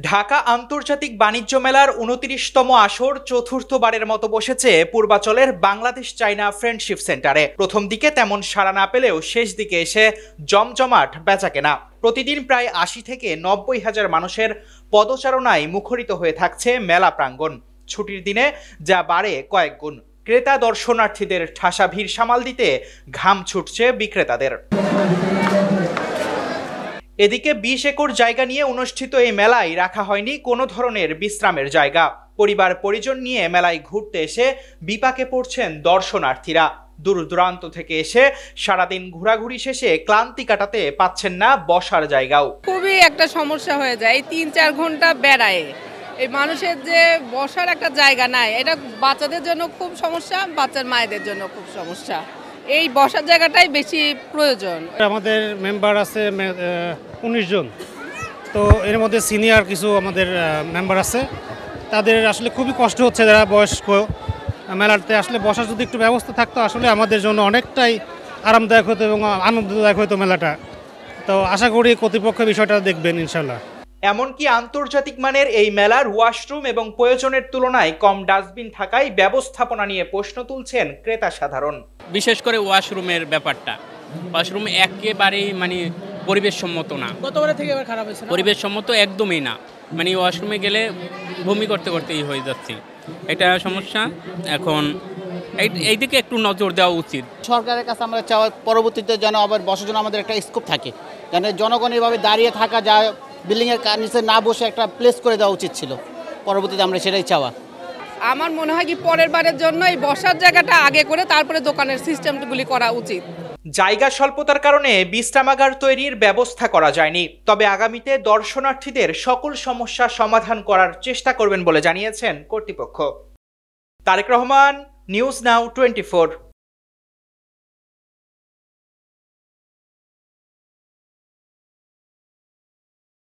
ঢাকা আন্তর্জাতিক বাণিজ্য মেলার ২৯তম আসর চতুর্থবারের মতো বসেছে পূর্বাচলের বাংলাদেশ চায়না ফ্রেন্ডশিপ সেন্টারে। প্রথম দিকে তেমন সাড়া না পেলেও শেষ দিকে এসে জমজমাট বেচাকেনা। প্রতিদিন প্রায় ৮০ থেকে ৯০ হাজার মানুষের পদচারণায় মুখরিত হয়ে থাকছে মেলা প্রাঙ্গণ। ছুটির দিনে যা বাড়ে কয়েক গুণ। ক্রেতা দর্শনার্থীদের ঠাসা ভিড় সামাল দিতে ঘাম ছুটছে বিক্রেতাদের। এদিকে ২০ একর জায়গা নিয়ে অনুষ্ঠিত এই মেলায় রাখা হয়নি কোনো ধরনের বিশ্রামের জায়গা। পরিবার পরিজন নিয়ে মেলায় ঘুরতে এসে বিপাকে পড়ছেন দর্শনার্থীরা। দূর দূরান্ত থেকে এসে সারাদিন ঘোরাঘুরি শেষে ক্লান্তি কাটাতে পাচ্ছেন না বসার জায়গাও। খুবই একটা সমস্যা হয়ে যায়। ৩-৪ ঘন্টা বেড়ায় এই মানুষের যে বসার একটা জায়গা নাই, এটা বাচ্চাদের জন্য খুব সমস্যা, বাচ্চার মায়েদের জন্য খুব সমস্যা। এই বসার জায়গাটাই বেশি প্রয়োজন। আমাদের মেম্বার আছে ১৯ জন, তো এর মধ্যে সিনিয়র কিছু আমাদের মেম্বার আছে, তাদের আসলে খুবই কষ্ট হচ্ছে। যারা বয়স্ক, মেলাতে আসলে বসার যদি একটু ব্যবস্থা থাকতো আসলে আমাদের জন্য অনেকটাই আরামদায়ক হতো এবং আনন্দদায়ক হতো মেলাটা। তো আশা করি কর্তৃপক্ষ বিষয়টা দেখবেন ইনশাল্লাহ। এমনকি আন্তর্জাতিক মানের এই মেলার ওয়াশরুম এবং প্রয়োজনের তুলনায় কম ডাস্টবিন থাকায় ব্যবস্থাপনা নিয়ে প্রশ্ন তুলছেন ক্রেতা সাধারণ। বিশেষ করে ওয়াশরুমের ব্যাপারটা, ওয়াশরুম একেবারেই পরিবেশ সম্মত না। গতবারের থেকে এবার খারাপ হয়েছে। পরিবেশ সম্মত একদমই না, ওয়াশরুমে গেলে বমি করতে করতেই হয়ে যাচ্ছে, এটা সমস্যা। এখন এই দিকে একটু নজর দেওয়া উচিত। সরকারের কাছে আমরা চাওয়া পরবর্তীতে যেন আবার বসার জন্য আমাদের একটা স্কোপ থাকে, যেন জনগণ এভাবে দাঁড়িয়ে থাকা যায়, বিল্ডিংয়ের নিচে না বসে একটা প্লেস করে দেওয়া উচিত ছিল। পরবর্তীতে আমরা সেটাই চাওয়া। আমার মনে হয় কি পরের বারের জন্য এই বসার জায়গাটা আগে করে তারপরে দোকানের সিস্টেমগুলি করা উচিত। জায়গা স্বল্পতার কারণে বিশ্রামাগার তৈরির ব্যবস্থা করা যায়নি, তবে আগামীতে দর্শনার্থীদের সকল সমস্যা সমাধান করার চেষ্টা করবেন বলে জানিয়েছেন কর্তৃপক্ষ। Tarique Rahman, news now 24।